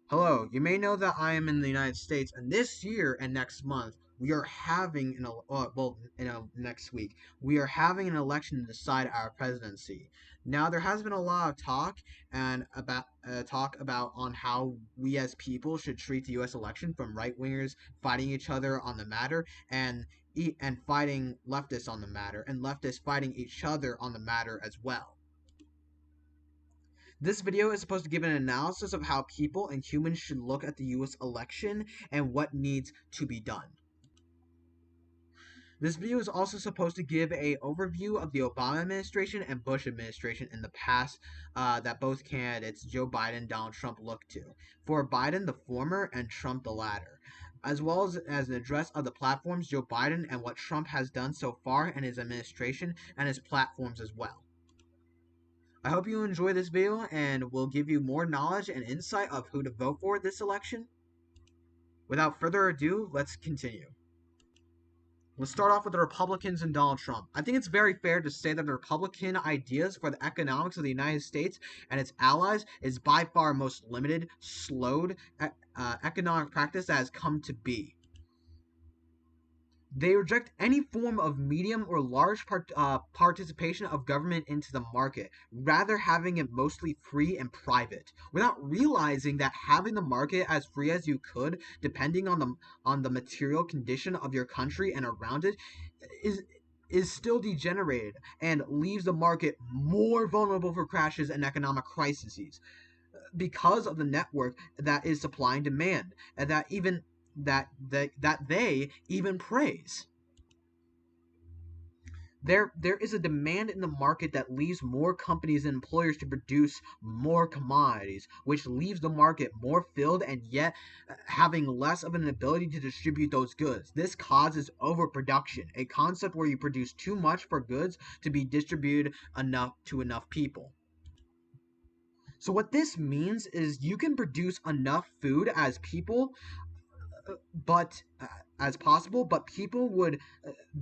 Hello, you may know that I am in the United States, and this year and next month we are having next week we are having an election to decide our presidency. Now there has been a lot of talk about on how we as people should treat the U.S. election, from right wingers fighting each other on the matter and fighting leftists on the matter, and leftists fighting each other on the matter as well. This video is supposed to give an analysis of how people and humans should look at the US election and what needs to be done. This video is also supposed to give an overview of the Obama administration and Bush administration in the past that both candidates, Joe Biden and Donald Trump, look to. For Biden, the former, and Trump, the latter, as well as an address of the platforms Joe Biden and what Trump has done so far in his administration and his platforms as well. I hope you enjoy this video and will give you more knowledge and insight of who to vote for this election. Without further ado, let's continue. Let's start off with the Republicans and Donald Trump. I think it's very fair to say that the Republican ideas for the economics of the United States and its allies is by far most limited, slowed economic practice that has come to be. They reject any form of medium or large participation of government into the market, rather having it mostly free and private, without realizing that having the market as free as you could, depending on the material condition of your country and around it, is still degenerated and leaves the market more vulnerable for crashes and economic crises because of the network that is supply and demand, and that they even praise. There is a demand in the market that leaves more companies and employers to produce more commodities, which leaves the market more filled and yet having less of an ability to distribute those goods. This causes overproduction, a concept where you produce too much for goods to be distributed to enough people. So what this means is you can produce enough food as people but as possible, but people would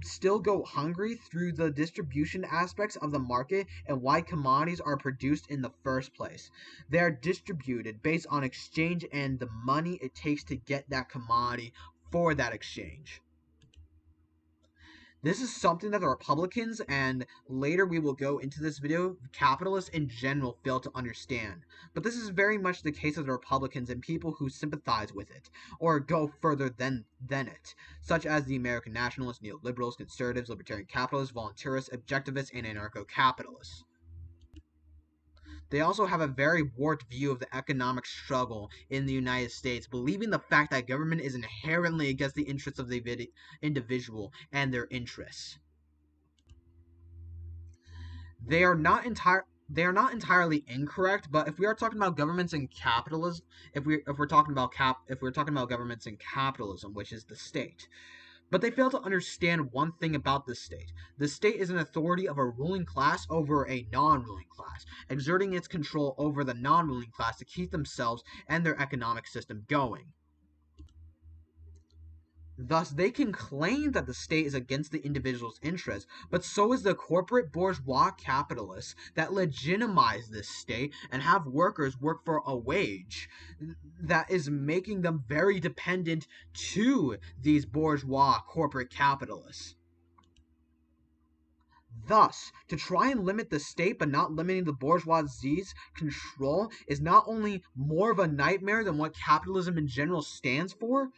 still go hungry through the distribution aspects of the market and why commodities are produced in the first place. They are distributed based on exchange and the money it takes to get that commodity for that exchange. This is something that the Republicans, and later we will go into this video, capitalists in general fail to understand. But this is very much the case of the Republicans and people who sympathize with it, or go further than it, such as the American nationalists, neoliberals, conservatives, libertarian capitalists, voluntarists, objectivists, and anarcho-capitalists. They also have a very warped view of the economic struggle in the United States, believing the fact that government is inherently against the interests of the individual and their interests. They are not entirely incorrect, but if we are talking about governments and capitalism, if we're talking about governments and capitalism, which is the state. But they fail to understand one thing about the state. The state is an authority of a ruling class over a non-ruling class, exerting its control over the non-ruling class to keep themselves and their economic system going. Thus, they can claim that the state is against the individual's interests, but so is the corporate bourgeois capitalists that legitimize this state and have workers work for a wage that is making them very dependent to these bourgeois corporate capitalists. Thus, to try and limit the state but not limiting the bourgeoisie's control is not only more of a nightmare than what capitalism in general stands for,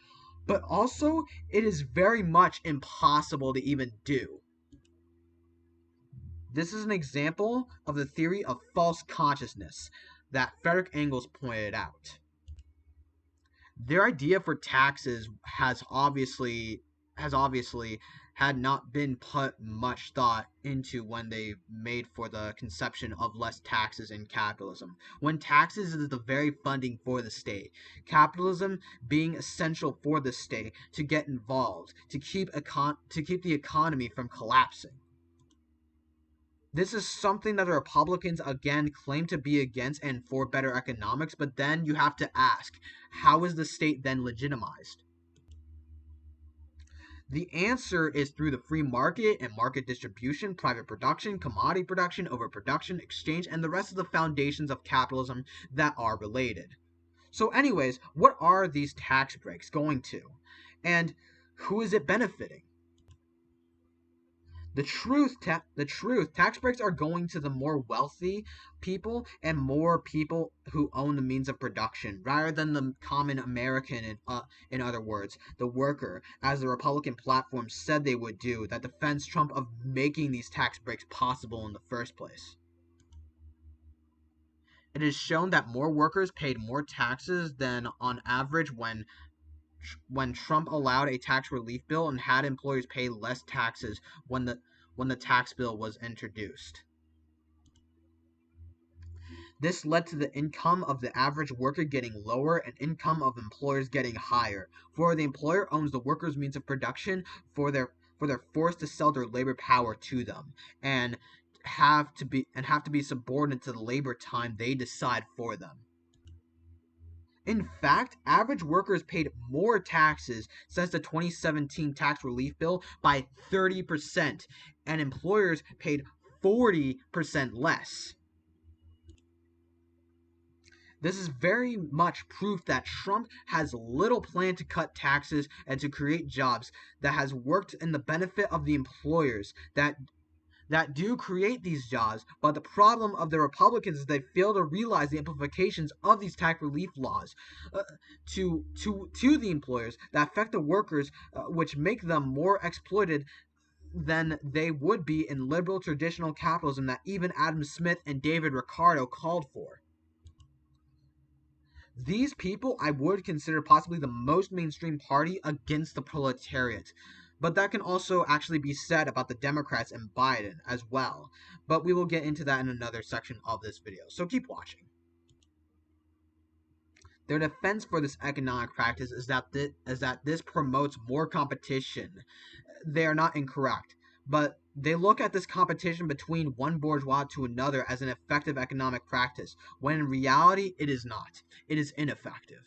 but also it is very much impossible to even do. This is an example of the theory of false consciousness that Frederick Engels pointed out. Their idea for taxes has obviously had not been put much thought into when they made for the conception of less taxes in capitalism, when taxes is the very funding for the state, capitalism being essential for the state to get involved, to keep the economy from collapsing. This is something that the Republicans again claim to be against and for better economics, but then you have to ask, how is the state then legitimized? The answer is through the free market and market distribution, private production, commodity production, overproduction, exchange, and the rest of the foundations of capitalism that are related. So, anyways, what are these tax breaks going to? And who is it benefiting? The truth, tax breaks are going to the more wealthy people and more people who own the means of production, rather than the common American, in other words, the worker, as the Republican platform said they would do, that defends Trump of making these tax breaks possible in the first place. It is shown that more workers paid more taxes than on average when Trump allowed a tax relief bill and had employers pay less taxes when the tax bill was introduced. This led to the income of the average worker getting lower and income of employers getting higher. For the employer owns the workers' means of production, for they're forced to sell their labor power to them and have to be subordinate to the labor time they decide for them. In fact, average workers paid more taxes since the 2017 tax relief bill by 30%, and employers paid 40% less. This is very much proof that Trump has little plan to cut taxes and to create jobs, that has worked in the benefit of the employers that do create these jobs. But the problem of the Republicans is they fail to realize the implications of these tax relief laws to the employers that affect the workers, which make them more exploited than they would be in liberal traditional capitalism that even Adam Smith and David Ricardo called for. These people I would consider possibly the most mainstream party against the proletariat. But that can also actually be said about the Democrats and Biden as well. But we will get into that in another section of this video, so keep watching. Their defense for this economic practice is that this promotes more competition. They are not incorrect, but they look at this competition between one bourgeois to another as an effective economic practice, when in reality it is not. It is ineffective.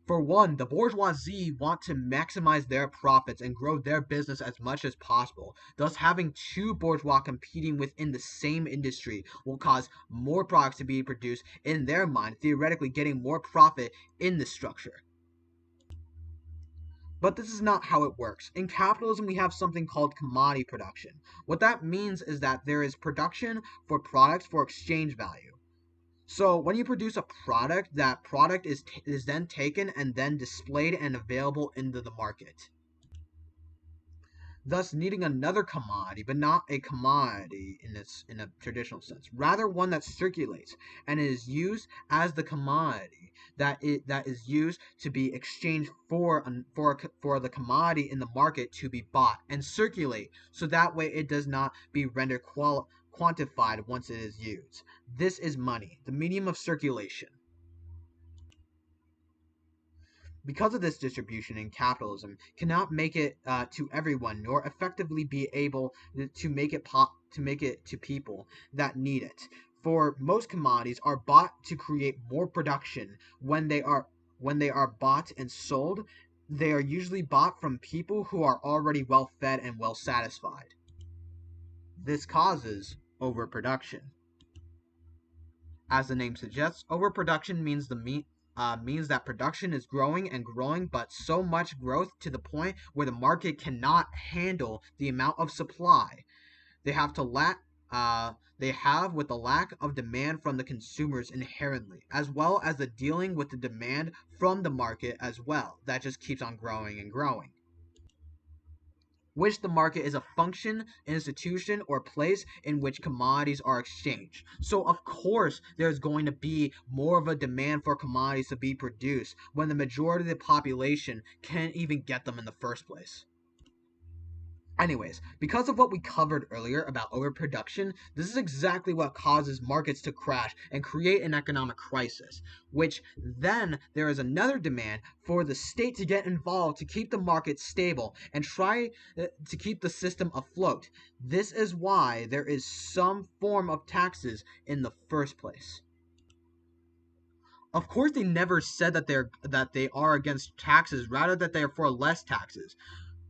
For one, the bourgeoisie want to maximize their profits and grow their business as much as possible. Thus, having two bourgeois competing within the same industry will cause more products to be produced, in their mind, theoretically getting more profit in the structure. But this is not how it works. In capitalism, we have something called commodity production. What that means is that there is production for products for exchange value. So when you produce a product, that product is then taken and then displayed and available into the market, thus needing another commodity, but not a commodity in a traditional sense, rather one that circulates and is used as the commodity that is used to be exchanged for the commodity in the market to be bought and circulate, so that way it does not be rendered quantified once it is used. This is money, the medium of circulation. Because of this, distribution in capitalism cannot make it to everyone, nor effectively be able to make it to people that need it. For most commodities are bought to create more production. When they are bought and sold, they are usually bought from people who are already well fed and well satisfied. This causes overproduction. As the name suggests, overproduction means that production is growing and growing, but so much growth to the point where the market cannot handle the amount of supply they have with the lack of demand from the consumers inherently, as well as the dealing with the demand from the market as well. That just keeps on growing and growing, which the market is a function, institution, or place in which commodities are exchanged. So, of course, there's going to be more of a demand for commodities to be produced when the majority of the population can't even get them in the first place. Anyways, because of what we covered earlier about overproduction, this is exactly what causes markets to crash and create an economic crisis, which then there is another demand for the state to get involved to keep the market stable and try to keep the system afloat. This is why there is some form of taxes in the first place. Of course, they never said that they are against taxes, rather that they are for less taxes.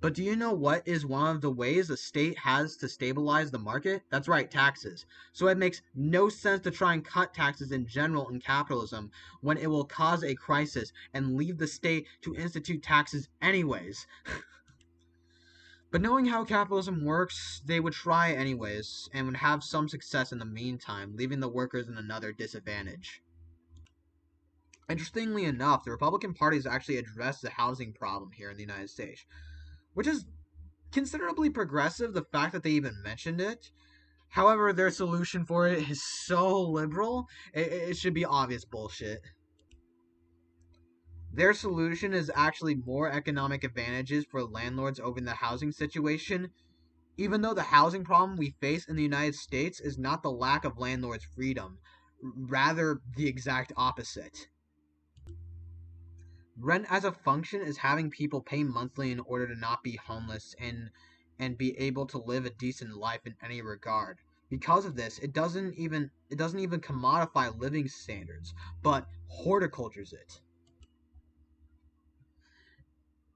But do you know what is one of the ways the state has to stabilize the market? That's right, taxes. So it makes no sense to try and cut taxes in general in capitalism when it will cause a crisis and leave the state to institute taxes anyways. But knowing how capitalism works, they would try anyways and would have some success in the meantime, leaving the workers in another disadvantage. Interestingly enough, the Republican Party has actually addressed the housing problem here in the United States, which is considerably progressive, the fact that they even mentioned it. However, their solution for it is so liberal, it should be obvious bullshit. Their solution is actually more economic advantages for landlords over the housing situation, even though the housing problem we face in the United States is not the lack of landlords' freedom, rather the exact opposite. Rent as a function is having people pay monthly in order to not be homeless and be able to live a decent life in any regard. Because of this, it doesn't even commodify living standards, but horticultures it.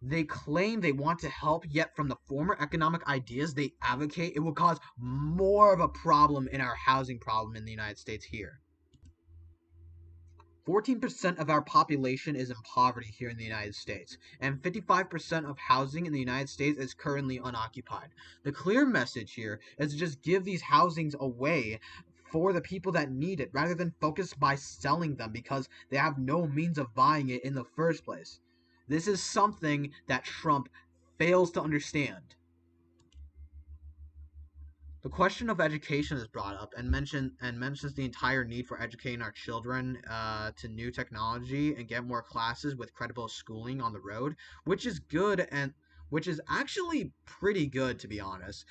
They claim they want to help, yet from the former economic ideas they advocate, it will cause more of a problem in our housing problem in the United States here. 14% of our population is in poverty here in the United States, and 55% of housing in the United States is currently unoccupied. The clear message here is to just give these housings away for the people that need it rather than focus by selling them because they have no means of buying it in the first place. This is something that Trump fails to understand. The question of education is brought up and mentions the entire need for educating our children to new technology and get more classes with credible schooling on the road, which is good and which is actually pretty good to be honest.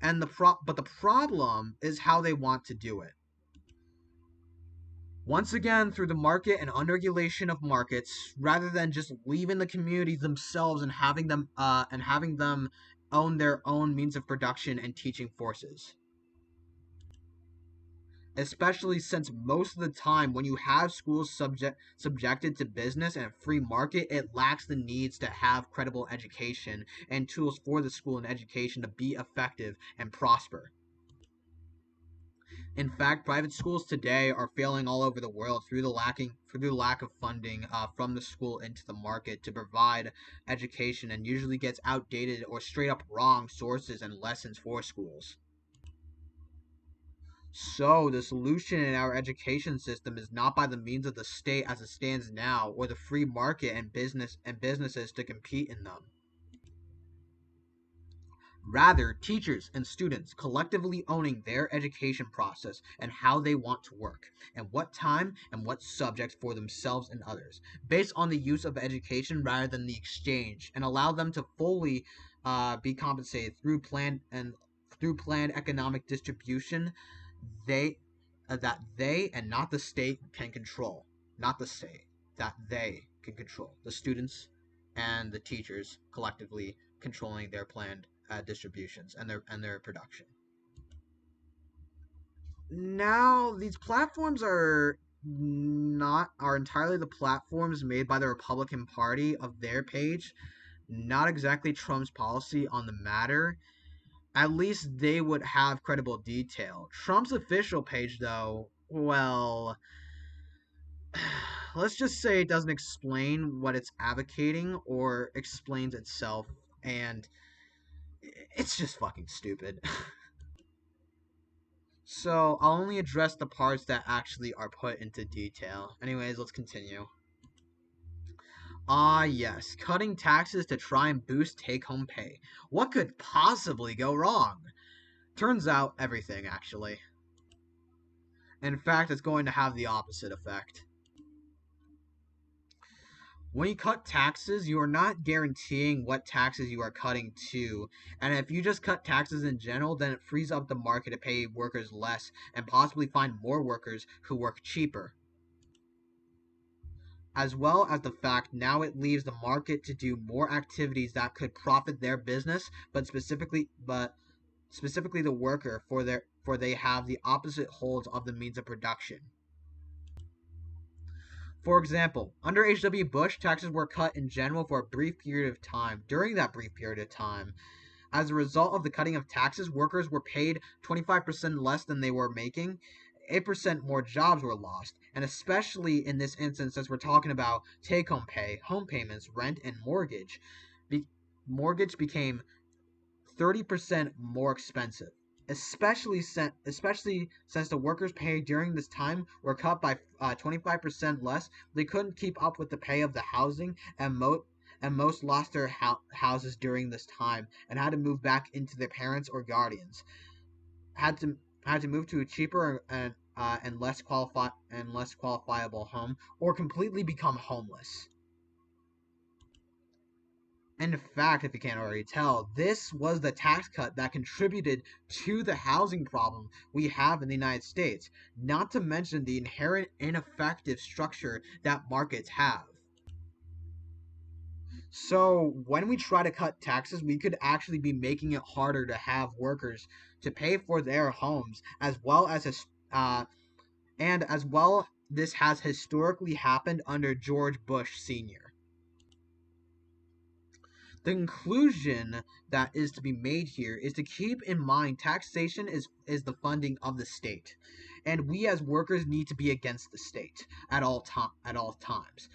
But the problem is how they want to do it. Once again, through the market and unregulation of markets, rather than just leaving the communities themselves and having them own their own means of production and teaching forces, especially since most of the time when you have schools subjected to business and a free market, it lacks the needs to have credible education and tools for the school and education to be effective and prosper. In fact, private schools today are failing all over the world through the lack of funding from the school into the market to provide education, and usually gets outdated or straight up wrong sources and lessons for schools. So, the solution in our education system is not by the means of the state as it stands now, or the free market and businesses to compete in them. Rather, teachers and students collectively owning their education process and how they want to work, and what time and what subjects for themselves and others, based on the use of education rather than the exchange, and allow them to fully be compensated through planned economic distribution they that they and not the state can control. Not the state, that they can control. The students and the teachers collectively controlling their planned distributions and their production. Now, these platforms are entirely the platforms made by the Republican Party of their page, not exactly Trump's policy on the matter. At least they would have credible detail. Trump's official page, though, well, let's just say it doesn't explain what it's advocating or explains itself, and it's just fucking stupid. So, I'll only address the parts that actually are put into detail. Anyways, let's continue. Ah, yes, cutting taxes to try and boost take home pay. What could possibly go wrong? Turns out everything, actually. In fact, it's going to have the opposite effect. When you cut taxes, you are not guaranteeing what taxes you are cutting to. And if you just cut taxes in general, then it frees up the market to pay workers less and possibly find more workers who work cheaper. As well as the fact now it leaves the market to do more activities that could profit their business, but specifically the worker for they have the opposite holds of the means of production. For example, under H.W. Bush, taxes were cut in general for a brief period of time. During that brief period of time, as a result of the cutting of taxes, workers were paid 25% less than they were making. 8% more jobs were lost. And especially in this instance, as we're talking about take home pay, home payments, rent, and mortgage, mortgage became 30% more expensive. Especially since the workers' pay during this time were cut by 25% less, they couldn't keep up with the pay of the housing, and most lost their houses during this time and had to move back into their parents or guardians. Had to had to move to a cheaper and less qualifiable home, or completely become homeless. In fact, if you can't already tell, this was the tax cut that contributed to the housing problem we have in the United States, not to mention the inherent ineffective structure that markets have. So, when we try to cut taxes, we could actually be making it harder to have workers to pay for their homes, as well this has historically happened under George Bush Sr. The conclusion that is to be made here is to keep in mind taxation is the funding of the state, and we as workers need to be against the state at all times.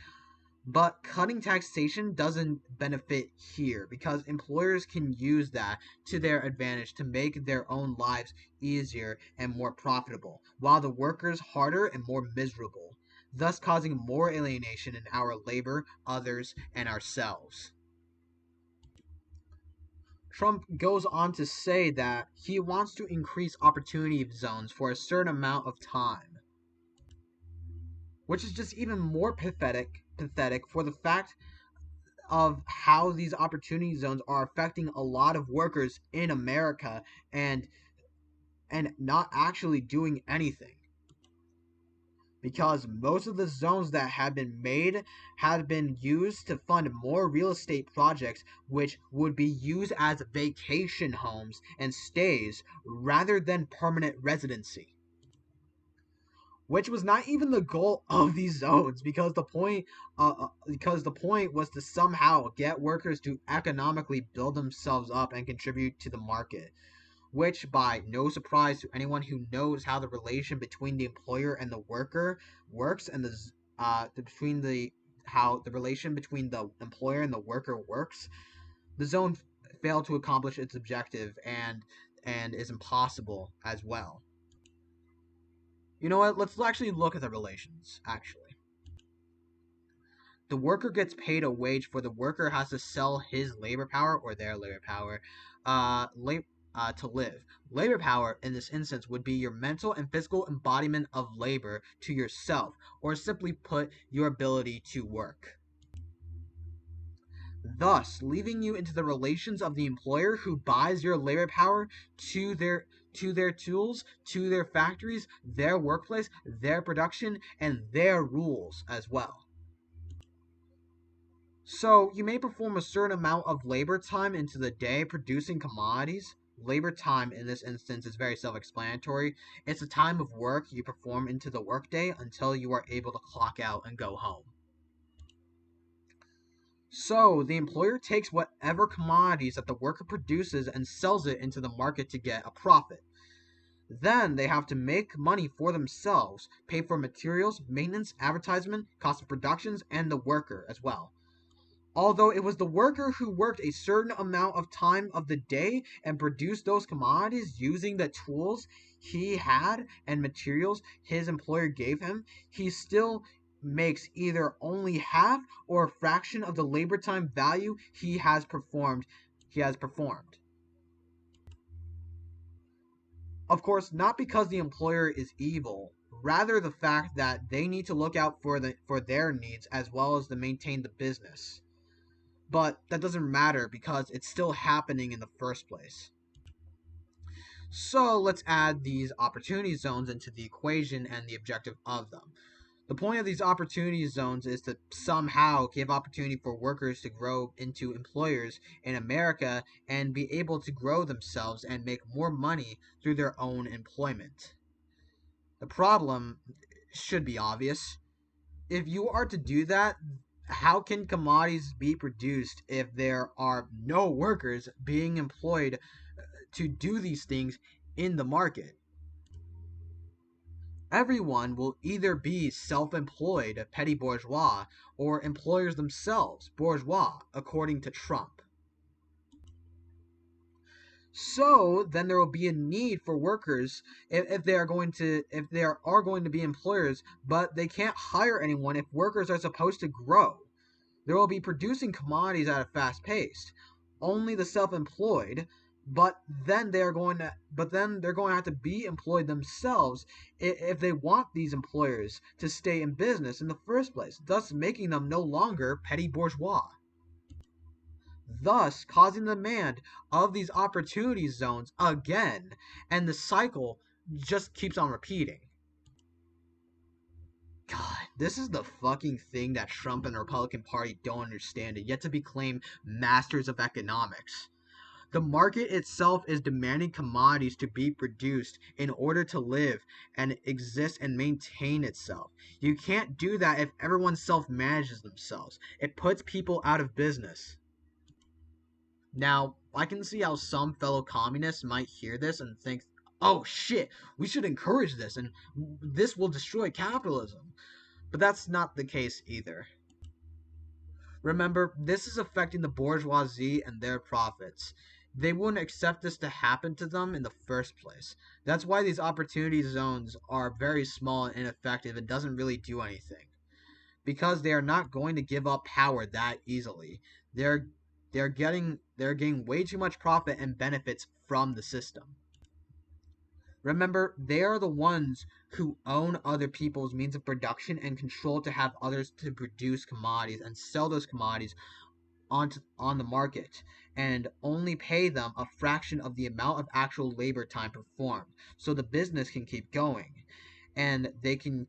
But cutting taxation doesn't benefit here because employers can use that to their advantage to make their own lives easier and more profitable, while the workers harder and more miserable, thus causing more alienation in our labor, others, and ourselves. Trump goes on to say that he wants to increase opportunity zones for a certain amount of time, which is just even more pathetic for the fact of how these opportunity zones are affecting a lot of workers in America and not actually doing anything. Because most of the zones that have been made have been used to fund more real estate projects, which would be used as vacation homes and stays rather than permanent residency. Which was not even the goal of these zones, because the point was to somehow get workers to economically build themselves up and contribute to the market, which, by no surprise to anyone who knows how the relation between the employer and the worker works, and between the how the relation between the employer and the worker works, the zone failed to accomplish its objective and is impossible as well. You know what? Let's actually look at the relations. Actually, the worker gets paid a wage for the worker has to sell his labor power or their labor power, to live. Labor power in this instance would be your mental and physical embodiment of labor to yourself, or simply put, your ability to work. Thus, leaving you into the relations of the employer who buys your labor power to their tools, to their factories, their workplace, their production, and their rules as well. So, you may perform a certain amount of labor time into the day producing commodities. Labor time in this instance is very self explanatory. It's the time of work you perform into the workday until you are able to clock out and go home. So, the employer takes whatever commodities that the worker produces and sells it into the market to get a profit. Then they have to make money for themselves, pay for materials, maintenance, advertisement, cost of productions, and the worker as well. Although it was the worker who worked a certain amount of time of the day and produced those commodities using the tools he had and materials his employer gave him, he still makes either only half or a fraction of the labor time value he has performed. Of course, not because the employer is evil, rather the fact that they need to look out for their needs as well as to maintain the business. But that doesn't matter because it's still happening in the first place. So let's add these opportunity zones into the equation and the objective of them. The point of these opportunity zones is to somehow give opportunity for workers to grow into employers in America and be able to grow themselves and make more money through their own employment. The problem should be obvious. if you are to do that, how can commodities be produced if there are no workers being employed to do these things in the market? Everyone will either be self-employed petty bourgeois or employers themselves bourgeois, according to Trump. So then there will be a need for workers if they are going to be employers, but they can't hire anyone if workers are supposed to grow. They will be producing commodities at a fast pace. Only the self-employed, but then they're going to have to be employed themselves if they want these employers to stay in business in the first place, thus making them no longer petty bourgeois, thus causing the demand of these opportunity zones again, and the cycle just keeps on repeating. God, this is the fucking thing that Trump and the Republican Party don't understand, and yet to be claimed masters of economics. The market itself is demanding commodities to be produced in order to live and exist and maintain itself. You can't do that if everyone self-manages themselves. It puts people out of business. Now, I can see how some fellow communists might hear this and think, oh shit, we should encourage this and this will destroy capitalism. But that's not the case either. Remember, this is affecting the bourgeoisie and their profits. They wouldn't accept this to happen to them in the first place. That's why these opportunity zones are very small and ineffective and doesn't really do anything. Because they are not going to give up power that easily. They're getting way too much profit and benefits from the system. Remember, they are the ones who own other people's means of production and control to have others to produce commodities and sell those commodities on the market, and only pay them a fraction of the amount of actual labor time performed, so the business can keep going, and they can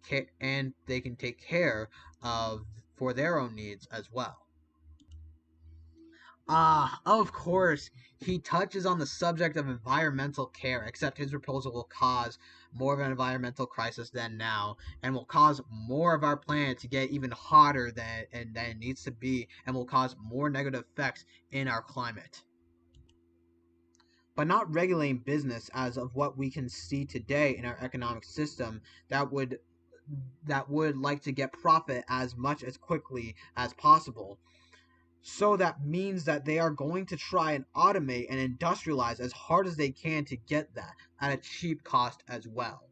take care of for their own needs as well. Of course, he touches on the subject of environmental care, except his proposal will cause more of an environmental crisis than now, and will cause more of our planet to get even hotter than it needs to be, and will cause more negative effects in our climate. By not regulating business as of what we can see today in our economic system, that would like to get profit as much as quickly as possible. So that means that they are going to try and automate and industrialize as hard as they can to get that at a cheap cost as well.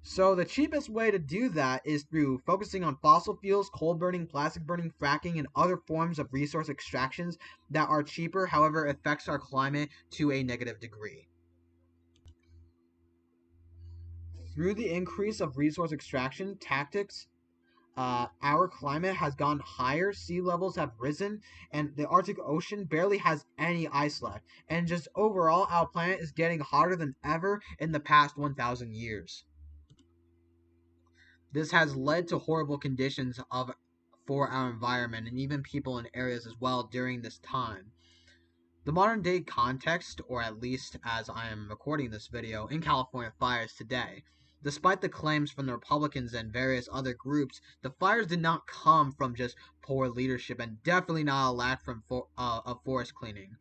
So the cheapest way to do that is through focusing on fossil fuels, coal burning, plastic burning, fracking, and other forms of resource extractions that are cheaper, however, affects our climate to a negative degree. Through the increase of resource extraction tactics, our climate has gone higher, sea levels have risen, and the Arctic Ocean barely has any ice left. And just overall, our planet is getting hotter than ever in the past 1,000 years. This has led to horrible conditions for our environment and even people in areas as well during this time. The modern day context, or at least as I am recording this video, in California fires today. Despite the claims from the Republicans and various other groups, the fires did not come from just poor leadership and definitely not a lack of forest cleaning.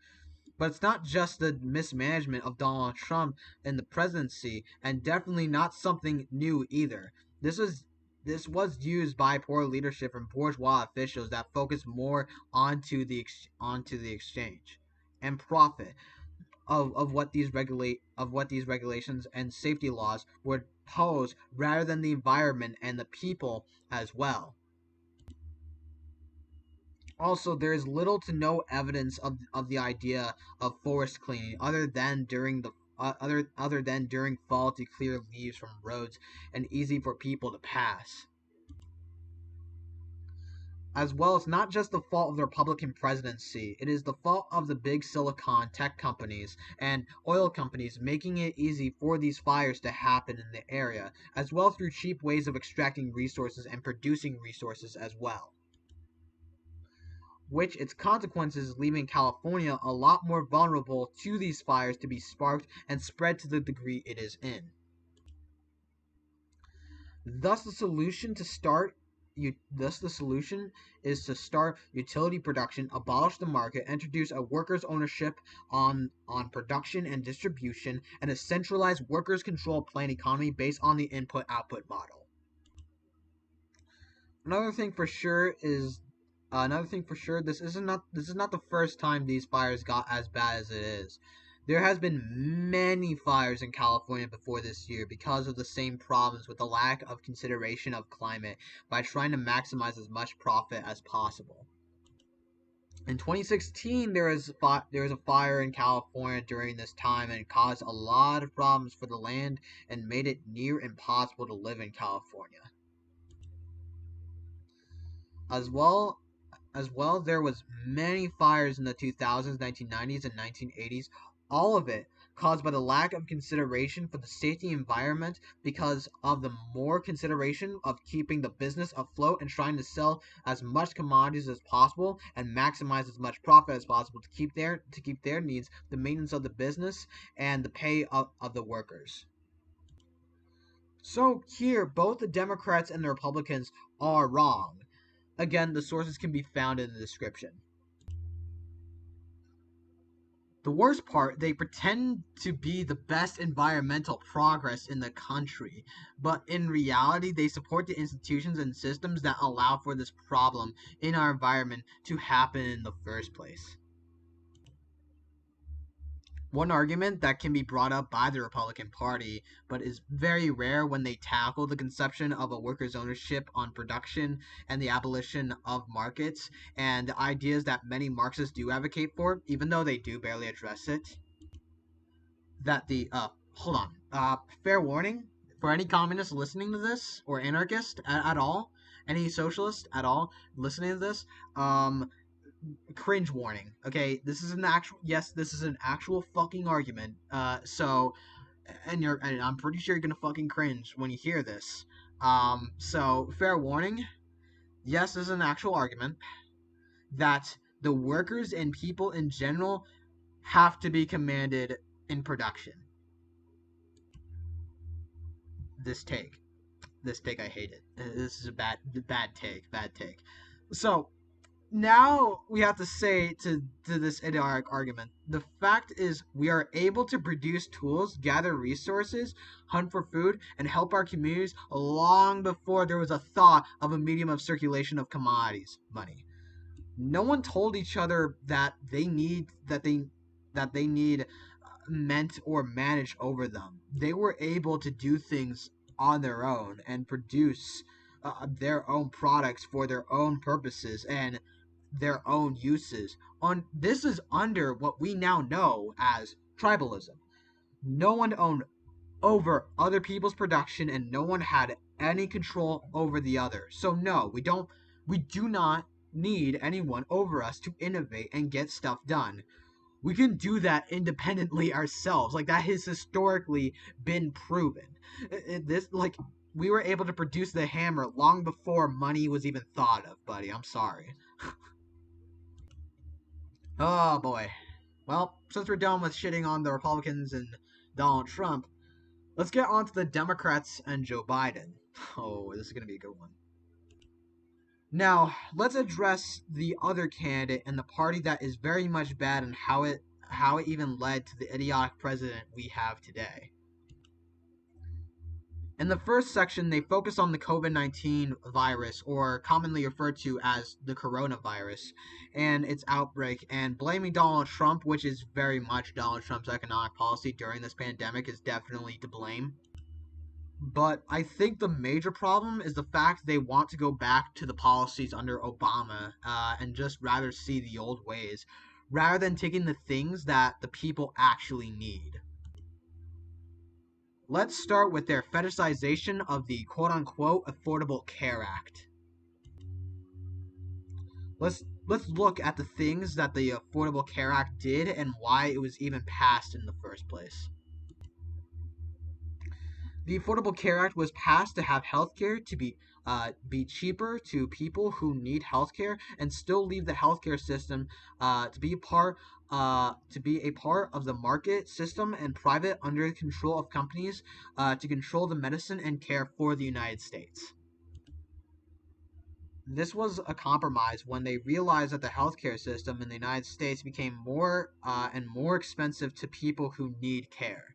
But it's not just the mismanagement of Donald Trump in the presidency, and definitely not something new either. This was used by poor leadership from bourgeois officials that focused more onto the exchange and profit of what these regulations and safety laws would pose rather than the environment and the people as well. Also, there is little to no evidence of the idea of forest cleaning other than during fall to clear leaves from roads and easy for people to pass. As well, it's not just the fault of the Republican presidency. It is the fault of the big silicon tech companies and oil companies making it easy for these fires to happen in the area, as well through cheap ways of extracting resources and producing resources as well. Which its consequences leaving California a lot more vulnerable to these fires to be sparked and spread to the degree it is in. Thus, the solution is to start utility production, abolish the market, introduce a workers' ownership on production and distribution, and a centralized workers' controlled planned economy based on the input-output model. Another thing for sure is this is not the first time these fires got as bad as it is. There has been many fires in California before this year because of the same problems with the lack of consideration of climate by trying to maximize as much profit as possible. In 2016, there was a fire in California during this time, and it caused a lot of problems for the land and made it near impossible to live in California. As well, there was many fires in the 2000s, 1990s, and 1980s, all of it caused by the lack of consideration for the safety environment because of the more consideration of keeping the business afloat and trying to sell as much commodities as possible and maximize as much profit as possible to keep their needs, the maintenance of the business, and the pay of the workers. So here, both the Democrats and the Republicans are wrong. Again, the sources can be found in the description. The worst part, they pretend to be the best environmental progress in the country, but in reality, they support the institutions and systems that allow for this problem in our environment to happen in the first place. One argument that can be brought up by the Republican Party, but is very rare when they tackle the conception of a workers' ownership on production and the abolition of markets, and the ideas that many Marxists do advocate for, even though they do barely address it, that the, hold on, fair warning, for any communist listening to this, or anarchist at all, any socialist at all listening to this, cringe warning. Okay, this is an actual fucking argument. And I'm pretty sure you're gonna fucking cringe when you hear this. So fair warning. Yes, this is an actual argument that the workers and people in general have to be commanded in production. This take, I hate it. This is a bad take. So now we have to say to this idiotic argument, the fact is we are able to produce tools, gather resources, hunt for food, and help our communities long before there was a thought of a medium of circulation of commodities, money. No one told each other that they need meant or managed over them. They were able to do things on their own and produce their own products for their own purposes and their own uses. On this is under what we now know as tribalism. No one owned over other people's production and no one had any control over the other. So no, we do not need anyone over us to innovate and get stuff done. We can do that independently ourselves. Like that has historically been proven. We were able to produce the hammer long before money was even thought of, buddy. I'm sorry. Oh boy. Well, since we're done with shitting on the Republicans and Donald Trump, let's get on to the Democrats and Joe Biden. Oh, this is going to be a good one. Now, let's address the other candidate and the party that is very much bad and how it even led to the idiotic president we have today. In the first section, they focus on the COVID-19 virus, or commonly referred to as the coronavirus, and its outbreak, and blaming Donald Trump, which is very much Donald Trump's economic policy during this pandemic, is definitely to blame. But I think the major problem is the fact they want to go back to the policies under Obama and just rather see the old ways, rather than taking the things that the people actually need. Let's start with their fetishization of the quote-unquote Affordable Care Act. Let's look at the things that the Affordable Care Act did and why it was even passed in the first place. The Affordable Care Act was passed to have healthcare to be cheaper to people who need healthcare and still leave the healthcare system to be a part of the market system and private under the control of companies to control the medicine and care for the United States. This was a compromise when they realized that the healthcare system in the United States became more and more expensive to people who need care.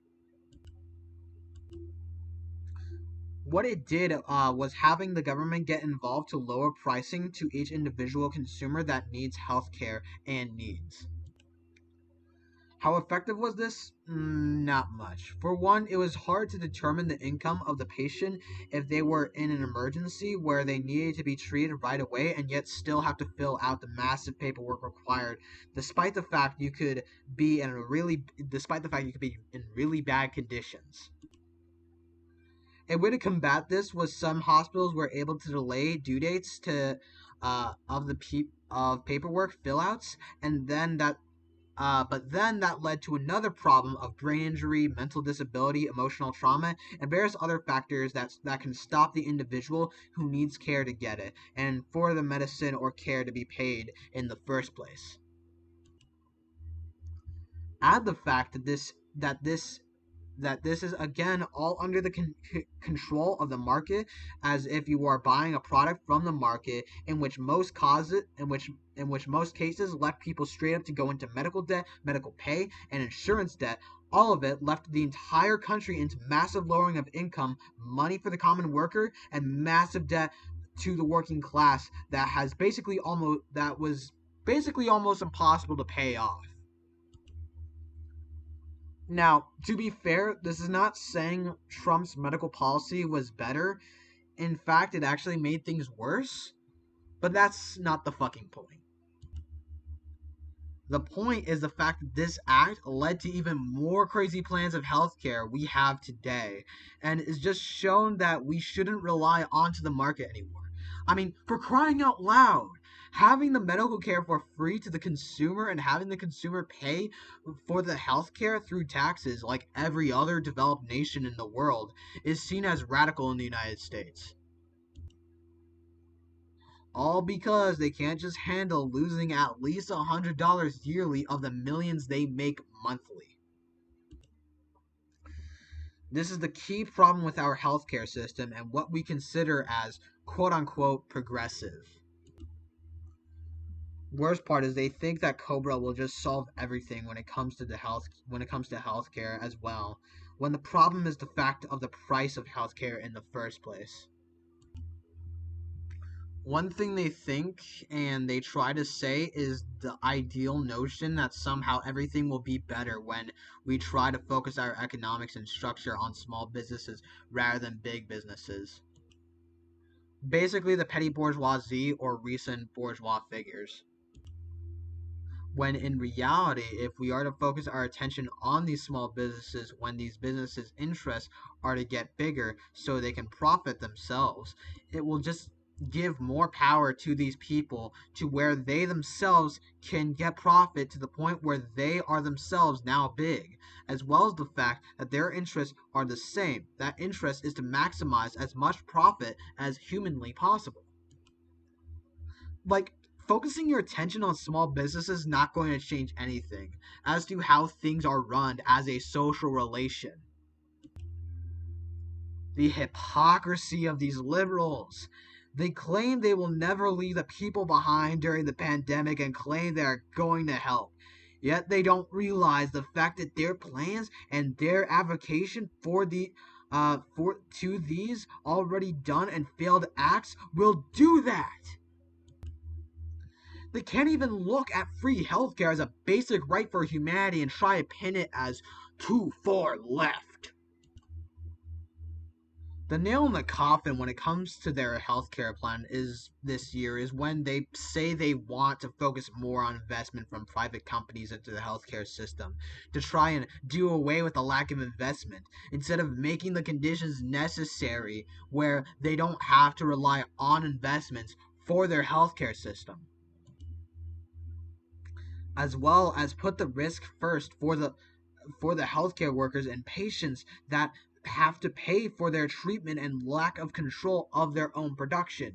What it did was having the government get involved to lower pricing to each individual consumer that needs healthcare and needs. How effective was this? Not much. For one, it was hard to determine the income of the patient if they were in an emergency where they needed to be treated right away and yet still have to fill out the massive paperwork required, despite the fact you could be in really bad conditions. A way to combat this was some hospitals were able to delay due dates of paperwork fillouts, and then that but then that led to another problem of brain injury, mental disability, emotional trauma, and various other factors that can stop the individual who needs care to get it, and for the medicine or care to be paid in the first place. Add the fact that this is again all under the control of the market, as if you are buying a product from the market, in which most cases left people straight up to go into medical debt, medical pay, and insurance debt. All of it left the entire country into massive lowering of income, money for the common worker, and massive debt to the working class that was basically almost impossible to pay off. Now, to be fair, this is not saying Trump's medical policy was better. In fact, it actually made things worse. But that's not the fucking point. The point is the fact that this act led to even more crazy plans of healthcare we have today, and is just shown that we shouldn't rely onto the market anymore. I mean, for crying out loud, having the medical care for free to the consumer and having the consumer pay for the healthcare through taxes like every other developed nation in the world is seen as radical in the United States. All because they can't just handle losing at least $100 yearly of the millions they make monthly. This is the key problem with our healthcare system and what we consider as quote unquote progressive. Worst part is they think that Cobra will just solve everything when it comes to healthcare as well, when the problem is the fact of the price of healthcare in the first place. One thing they think and they try to say is the ideal notion that somehow everything will be better when we try to focus our economics and structure on small businesses rather than big businesses. Basically, the petty bourgeoisie or recent bourgeois figures. When in reality, if we are to focus our attention on these small businesses when these businesses' interests are to get bigger so they can profit themselves, it will just give more power to these people to where they themselves can get profit to the point where they are themselves now big, as well as the fact that their interests are the same. That interest is to maximize as much profit as humanly possible. Like, focusing your attention on small businesses is not going to change anything as to how things are run as a social relation. The hypocrisy of these liberals. They claim they will never leave the people behind during the pandemic and claim they are going to help. Yet they don't realize the fact that their plans and their advocacy for to these already done and failed acts will do that. They can't even look at free healthcare as a basic right for humanity and try to pin it as too far left. The nail in the coffin when it comes to their healthcare plan is this year is when they say they want to focus more on investment from private companies into the healthcare system to try and do away with the lack of investment instead of making the conditions necessary where they don't have to rely on investments for their healthcare system, as well as put the risk first for the healthcare workers and patients that have to pay for their treatment and lack of control of their own production.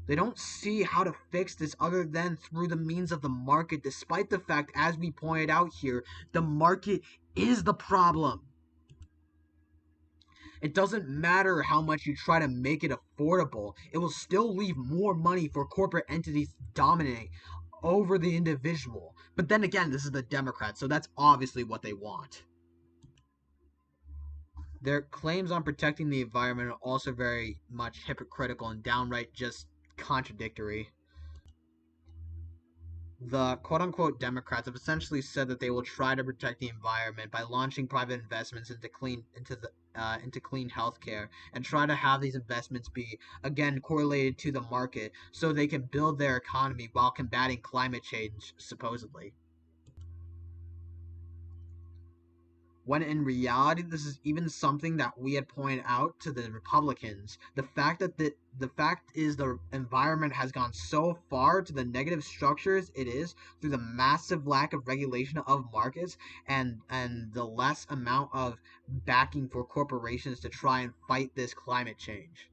They don't see how to fix this other than through the means of the market, despite the fact, as we pointed out here, the market is the problem. It doesn't matter how much you try to make it affordable, it will still leave more money for corporate entities to dominate over the individual. But then again, this is the Democrats, so that's obviously what they want. Their claims on protecting the environment are also very much hypocritical and downright just contradictory. The quote-unquote Democrats have essentially said that they will try to protect the environment by launching private investments into clean healthcare, and try to have these investments be again correlated to the market so they can build their economy while combating climate change, supposedly. When in reality this is even something that we had pointed out to the Republicans. The environment has gone so far to the negative structures it is through the massive lack of regulation of markets, and the less amount of backing for corporations to try and fight this climate change.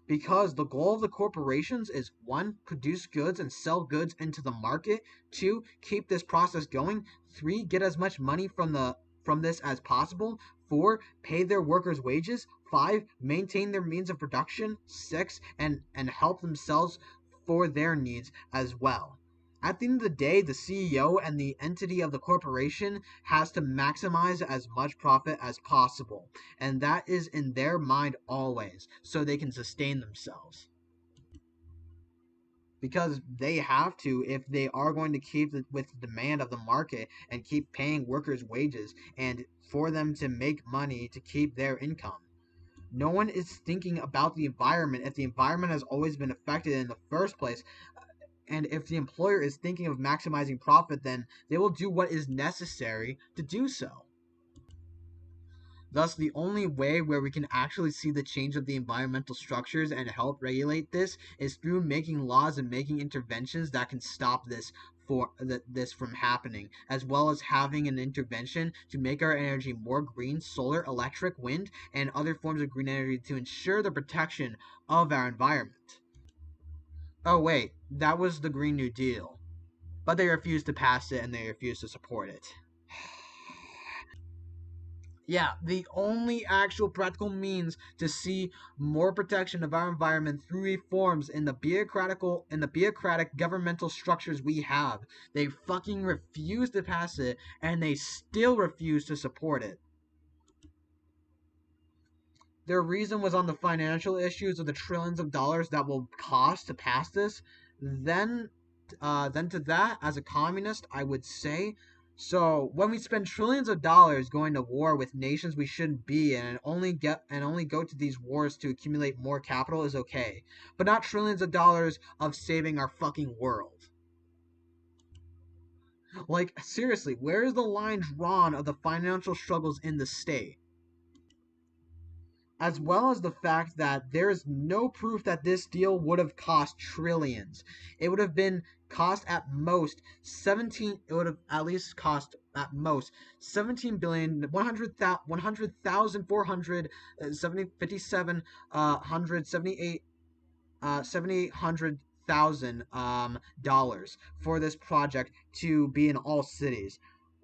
Because the goal of the corporations is, one, produce goods and sell goods into the market; two, keep this process going; three, get as much money from this as possible; four, pay their workers wages; five, maintain their means of production; six, and help themselves for their needs as well. At the end of the day, the CEO and the entity of the corporation has to maximize as much profit as possible, and that is in their mind always, so they can sustain themselves. Because they have to, if they are going to keep with the demand of the market and keep paying workers wages, and for them to make money to keep their income. No one is thinking about the environment if the environment has always been affected in the first place. And if the employer is thinking of maximizing profit, then they will do what is necessary to do so. Thus, the only way where we can actually see the change of the environmental structures and help regulate this is through making laws and making interventions that can stop this from happening, as well as having an intervention to make our energy more green, solar, electric, wind, and other forms of green energy to ensure the protection of our environment. Oh wait, that was the Green New Deal. But they refused to pass it and they refused to support it. Yeah, the only actual practical means to see more protection of our environment through reforms in the bureaucratic governmental structures we have. They fucking refuse to pass it and they still refuse to support it. Their reason was on the financial issues of the trillions of dollars that will cost to pass this. Then, then to that, as a communist, I would say, so when we spend trillions of dollars going to war with nations we shouldn't be in, and only go to these wars to accumulate more capital is okay, but not trillions of dollars of saving our fucking world. Like seriously, where is the line drawn of the financial struggles in the state? As well as the fact that there is no proof that this deal would have cost trillions. It would have been cost at most 17 it would have at least cost at most 17 billion 7,800,000 dollars for this project to be in all cities,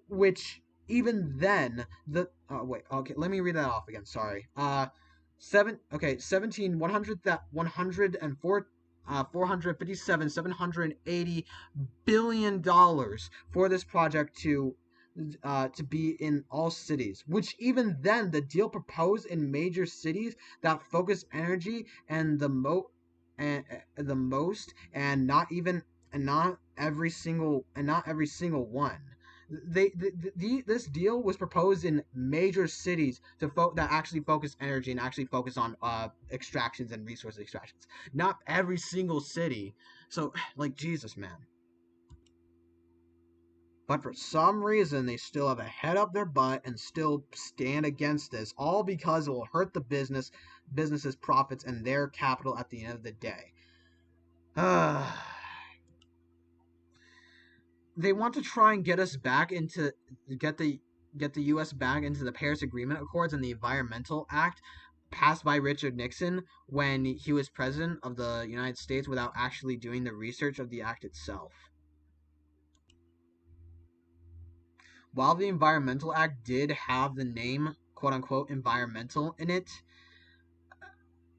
which even then the wait, okay, let me read that off again, sorry. 17 104 457 $780 billion for this project to be in all cities, which even then the deal proposed in major cities that focus energy and the most, and not every single one. This deal was proposed in major cities that actually focus energy and actually focus on extractions and resource extractions. Not every single city. So, like, Jesus, man. But for some reason, they still have a head up their butt and still stand against this, all because it will hurt the business's profits and their capital at the end of the day. They want to try and get us back into get the get the U.S. back into the Paris Agreement Accords and the Environmental Act passed by Richard Nixon when he was president of the United States without actually doing the research of the act itself. While the Environmental Act did have the name quote unquote environmental in it,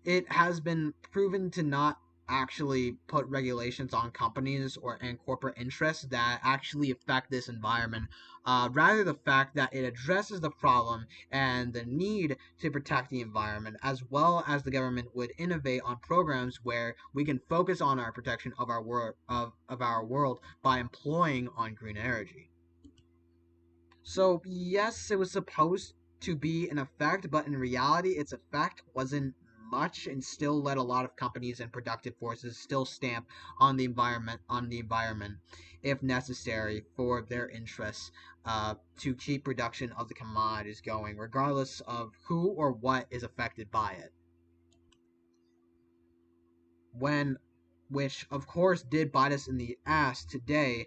it has been proven to not actually put regulations on companies or and corporate interests that actually affect this environment. Rather, the fact that it addresses the problem and the need to protect the environment, as well as the government would innovate on programs where we can focus on our protection of our world by employing on green energy. So yes, it was supposed to be an effect, but in reality, its effect wasn't much, and still let a lot of companies and productive forces still stamp on the environment, if necessary, for their interests to keep production of the commodities going, regardless of who or what is affected by it. When which of course did bite us in the ass today,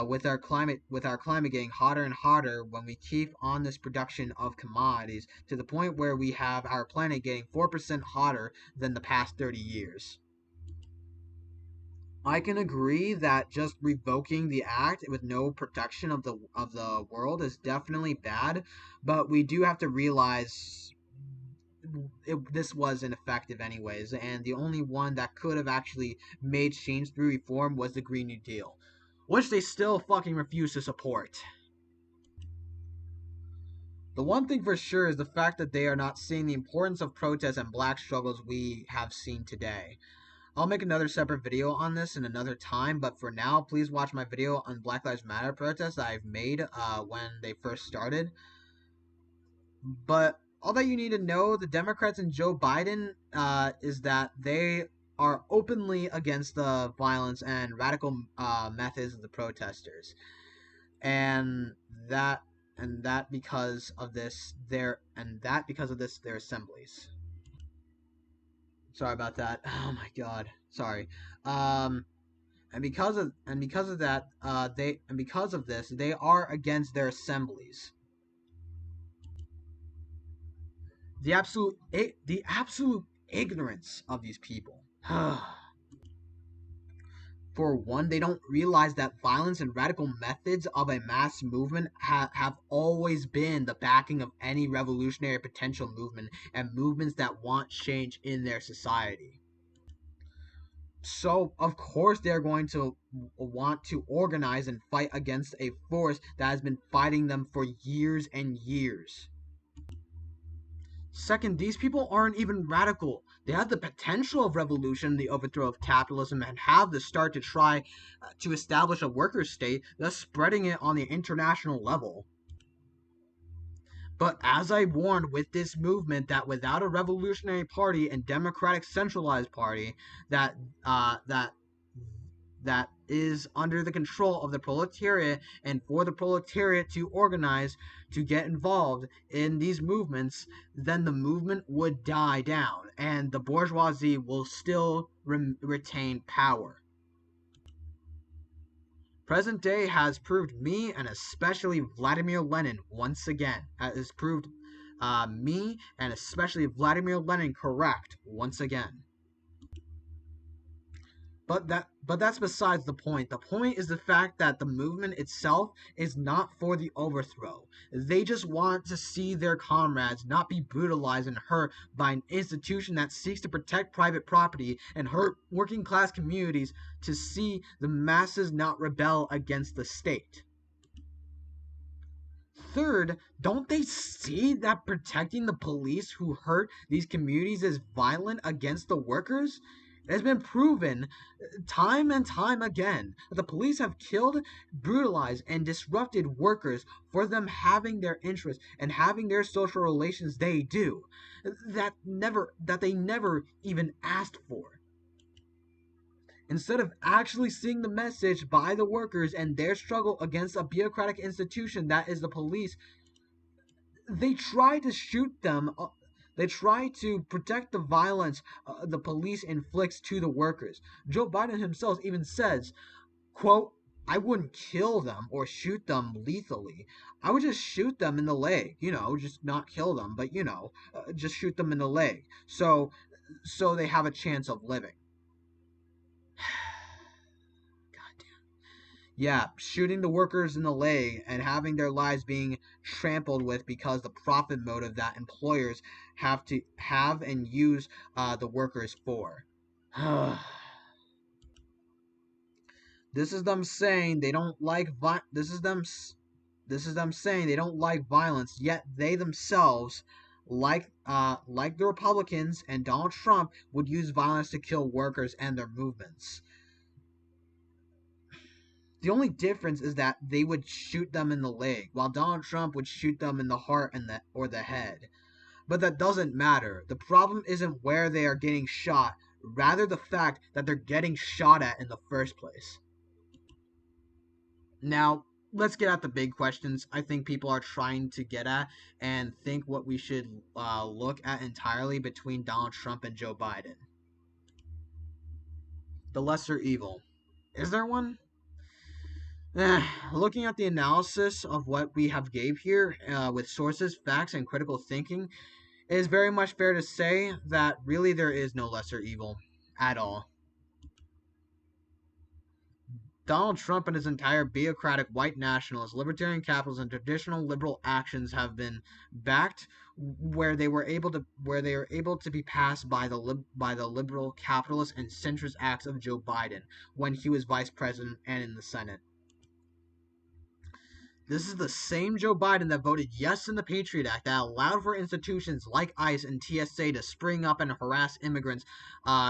with our climate getting hotter and hotter when we keep on this production of commodities to the point where we have our planet getting 4% hotter than the past 30 years. I can agree that just revoking the act with no protection of the world is definitely bad, but we do have to realize this was ineffective anyways, and the only one that could have actually made change through reform was the Green New Deal, which they still fucking refuse to support. The one thing for sure is the fact that they are not seeing the importance of protests and black struggles we have seen today. I'll make another separate video on this in another time, but for now, please watch my video on Black Lives Matter protests that I've made when they first started. But all that you need to know, the Democrats and Joe Biden, is that they are openly against the violence and radical methods of the protesters, and that because of this their assemblies. Sorry about that. Oh my god. Sorry. Um, and because of that, because of this, they are against their assemblies. The absolute ignorance of these people. For one, they don't realize that violence and radical methods of a mass movement have always been the backing of any revolutionary potential movement and movements that want change in their society. So, of course, they're going to want to organize and fight against a force that has been fighting them for years and years. Second, these people aren't even radical. They have the potential of revolution, the overthrow of capitalism, and have the start to try to establish a workers' state, thus spreading it on the international level. But as I warned with this movement, that without a revolutionary party and democratic centralized party that that is under the control of the proletariat, and for the proletariat to organize to get involved in these movements, then the movement would die down and the bourgeoisie will still retain power. Present day has proved me, and especially Vladimir Lenin, once again, has proved me and especially Vladimir Lenin correct once again. But that's besides the point. The point is the fact that the movement itself is not for the overthrow. They just want to see their comrades not be brutalized and hurt by an institution that seeks to protect private property and hurt working class communities, to see the masses not rebel against the state. Third, don't they see that protecting the police who hurt these communities is violent against the workers? It has been proven time and time again that the police have killed, brutalized, and disrupted workers for them having their interests and having their social relations they do, that they never even asked for. Instead of actually seeing the message by the workers and their struggle against a bureaucratic institution that is the police, they try to shoot them. They try to protect the violence the police inflicts to the workers. Joe Biden himself even says, quote, I wouldn't kill them or shoot them lethally. I would just shoot them in the leg, just not kill them, but just shoot them in the leg. So they have a chance of living. Yeah, shooting the workers in the leg and having their lives being trampled with because the profit motive that employers have to have and use the workers for. This is them saying they don't like this is them saying they don't like violence, yet they themselves, like the Republicans and Donald Trump, would use violence to kill workers and their movements. The only difference is that they would shoot them in the leg, while Donald Trump would shoot them in the heart and the head. But that doesn't matter. The problem isn't where they are getting shot, rather the fact that they're getting shot at in the first place. Now, let's get at the big questions I think people are trying to get at and think what we should look at entirely between Donald Trump and Joe Biden. The lesser evil. Is there one? Looking at the analysis of what we have gave here with sources, facts, and critical thinking, it is very much fair to say that really there is no lesser evil at all. Donald Trump and his entire bureaucratic white nationalist, libertarian capitalists, and traditional liberal actions have been backed where they are able to be passed by the liberal capitalist and centrist acts of Joe Biden when he was vice president and in the Senate. This is the same Joe Biden that voted yes in the Patriot Act that allowed for institutions like ICE and TSA to spring up and harass immigrants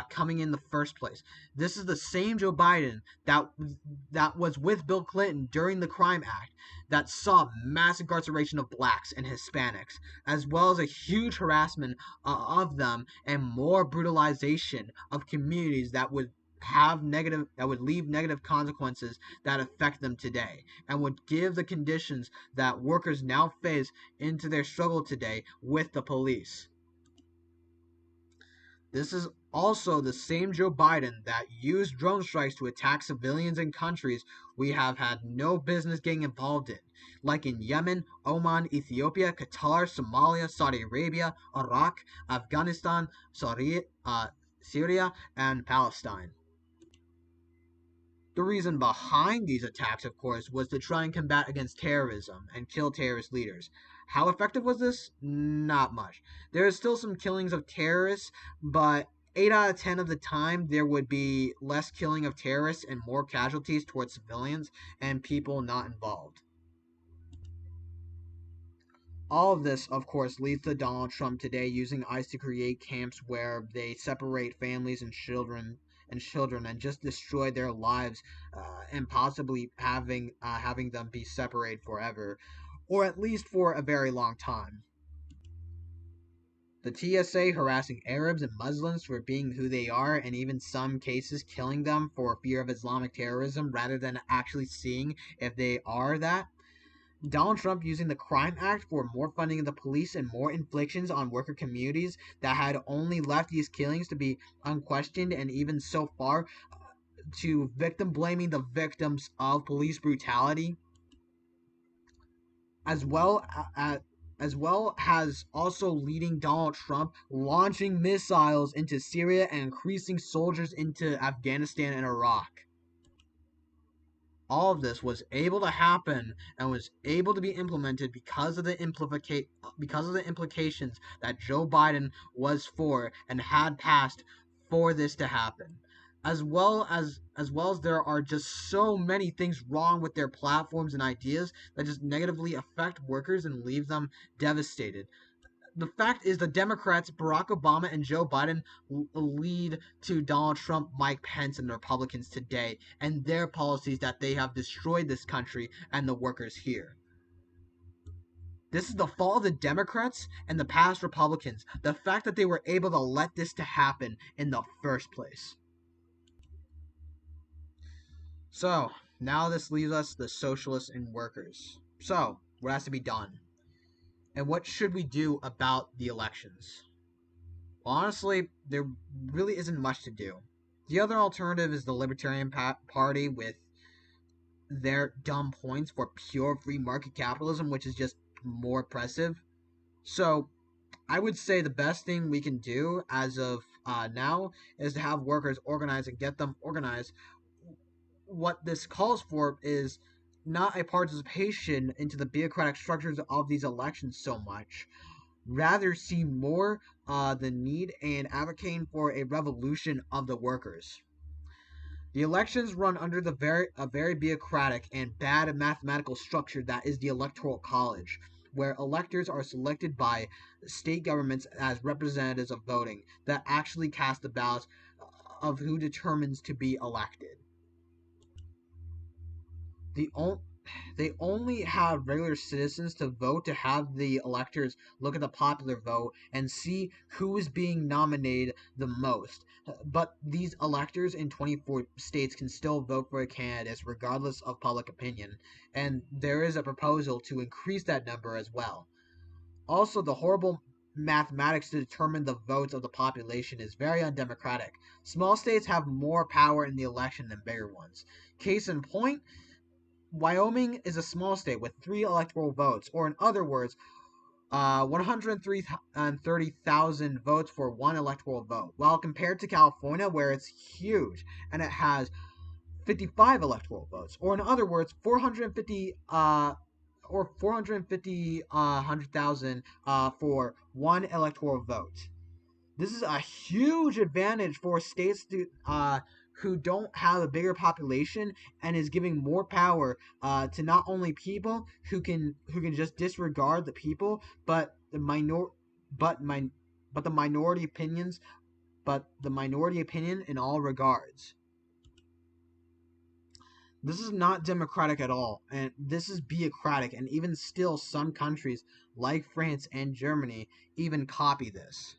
coming in the first place. This is the same Joe Biden that was with Bill Clinton during the Crime Act that saw mass incarceration of blacks and Hispanics, as well as a huge harassment of them and more brutalization of communities that would leave negative consequences that affect them today and would give the conditions that workers now face into their struggle today with the police. This is also the same Joe Biden that used drone strikes to attack civilians in countries we have had no business getting involved in, like in Yemen, Oman, Ethiopia, Qatar, Somalia, Saudi Arabia, Iraq, Afghanistan, Syria, and Palestine. The reason behind these attacks, of course, was to try and combat against terrorism and kill terrorist leaders. How effective was this? Not much. There is still some killings of terrorists, but 8 out of 10 of the time there would be less killing of terrorists and more casualties towards civilians and people not involved. All of this, of course, leads to Donald Trump today using ICE to create camps where they separate families and just destroy their lives, and possibly having them be separated forever, or at least for a very long time. The TSA harassing Arabs and Muslims for being who they are, and even some cases killing them for fear of Islamic terrorism rather than actually seeing if they are that. Donald Trump using the Crime Act for more funding of the police and more inflictions on worker communities that had only left these killings to be unquestioned, and even so far to victim blaming the victims of police brutality, as well as well as also leading Donald Trump launching missiles into Syria and increasing soldiers into Afghanistan and Iraq. All of this was able to happen and was able to be implemented because of the implications that Joe Biden was for and had passed for this to happen. As well as there are just so many things wrong with their platforms and ideas that just negatively affect workers and leave them devastated. The fact is the Democrats, Barack Obama and Joe Biden, lead to Donald Trump, Mike Pence, and the Republicans today and their policies that they have destroyed this country and the workers here. This is the fault of the Democrats and the past Republicans. The fact that they were able to let this to happen in the first place. So, now this leaves us the socialists and workers. So, what has to be done? And what should we do about the elections? Honestly, there really isn't much to do. The other alternative is the Libertarian Party with their dumb points for pure free market capitalism, which is just more oppressive. So I would say the best thing we can do as of now is to have workers organize and get them organized. What this calls for is not a participation into the bureaucratic structures of these elections so much, rather see more the need and advocating for a revolution of the workers. The elections run under a very bureaucratic and bad mathematical structure that is the electoral college, where electors are selected by state governments as representatives of voting that actually cast the ballots of who determines to be elected. The only they only have regular citizens to vote to have the electors look at the popular vote and see who is being nominated the most. But these electors in 24 states can still vote for candidates regardless of public opinion, and there is a proposal to increase that number as well. Also, the horrible mathematics to determine the votes of the population is very undemocratic. Small states have more power in the election than bigger ones. Case in point, Wyoming is a small state with 3 electoral votes, or in other words, 130,000 votes for 1 electoral vote, while compared to California, where it's huge and it has 55 electoral votes, or in other words, 450 or 450 100,000 for 1 electoral vote. This is a huge advantage for states who don't have a bigger population and is giving more power to not only people who can just disregard the people, but but my but the minority opinions, but the minority opinion in all regards. This is not democratic at all, and this is bureaucratic, and even still, some countries like France and Germany even copy this.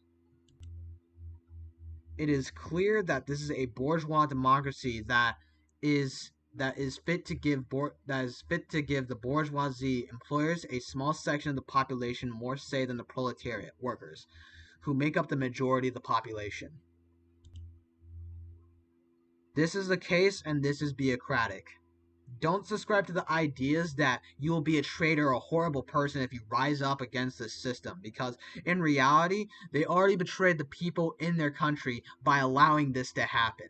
It is clear that this is a bourgeois democracy that is fit to give the bourgeoisie employers a small section of the population more say than the proletariat workers, who make up the majority of the population. This is the case, and this is bureaucratic. Don't subscribe to the ideas that you will be a traitor or a horrible person if you rise up against this system, because in reality, they already betrayed the people in their country by allowing this to happen.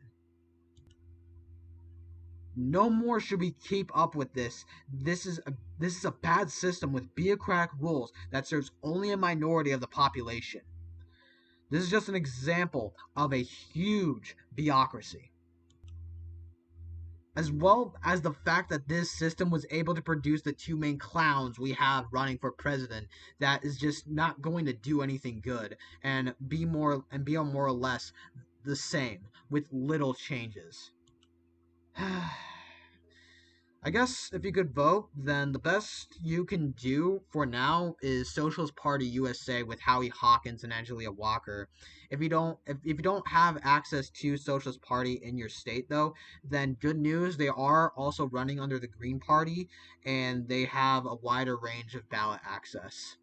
No more should we keep up with this. This is a bad system with bureaucratic rules that serves only a minority of the population. This is just an example of a huge bureaucracy, as well as the fact that this system was able to produce the two main clowns we have running for president that is just not going to do anything good and be more or less the same with little changes. I guess if you could vote, then the best you can do for now is Socialist Party USA with Howie Hawkins and Angelia Walker. If you don't have access to Socialist Party in your state though, then good news, they are also running under the Green Party and they have a wider range of ballot access.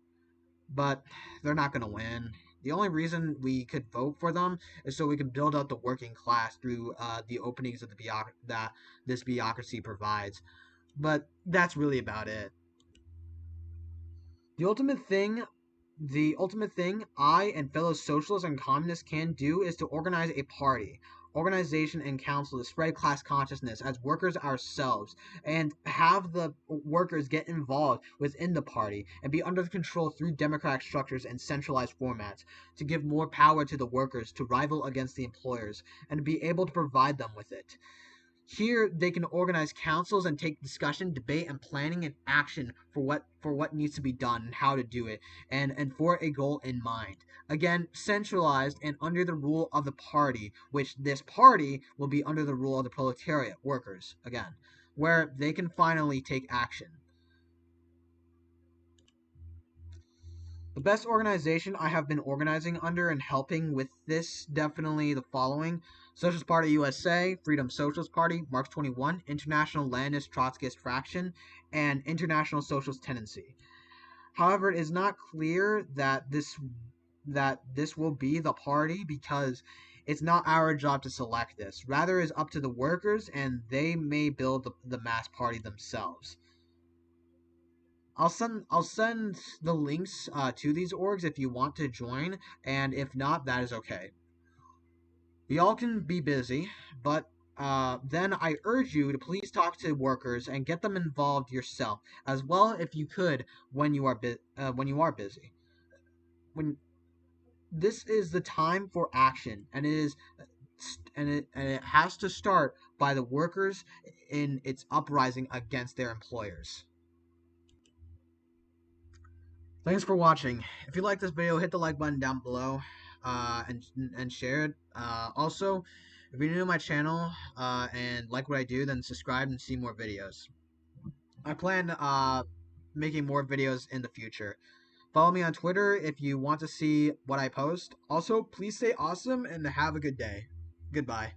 But they're not going to win. The only reason we could vote for them is so we can build out the working class through the openings of that this bureaucracy provides. But that's really about it. The ultimate thing the ultimate thing I and fellow socialists and communists can do is to organize a party, organization, and council to spread class consciousness as workers ourselves, and have the workers get involved within the party and be under control through democratic structures and centralized formats to give more power to the workers to rival against the employers and to be able to provide them with it. Here they can organize councils and take discussion, debate, and planning and action for what needs to be done and how to do it, and for a goal in mind. Again, centralized and under the rule of the party, which this party will be under the rule of the proletariat workers again, where they can finally take action. The best organization I have been organizing under and helping with this, definitely the following: Socialist Party USA, Freedom Socialist Party, March 21, International Leninist Trotskyist Fraction, and International Socialist Tendency. However, it is not clear that that this will be the party because it's not our job to select this. Rather, it's up to the workers, and they may build the mass party themselves. I'll send the links to these orgs if you want to join, and if not, that is okay. We all can be busy, but then I urge you to please talk to workers and get them involved yourself as well if you could when you are busy. When this is the time for action, and it has to start by the workers in its uprising against their employers. Thanks for watching. If you like this video, hit the like button down below, and share it. Also, if you're new to my channel and like what I do, then subscribe and see more videos. I plan making more videos in the future. Follow me on Twitter if you want to see what I post. Also, please stay awesome and have a good day. Goodbye.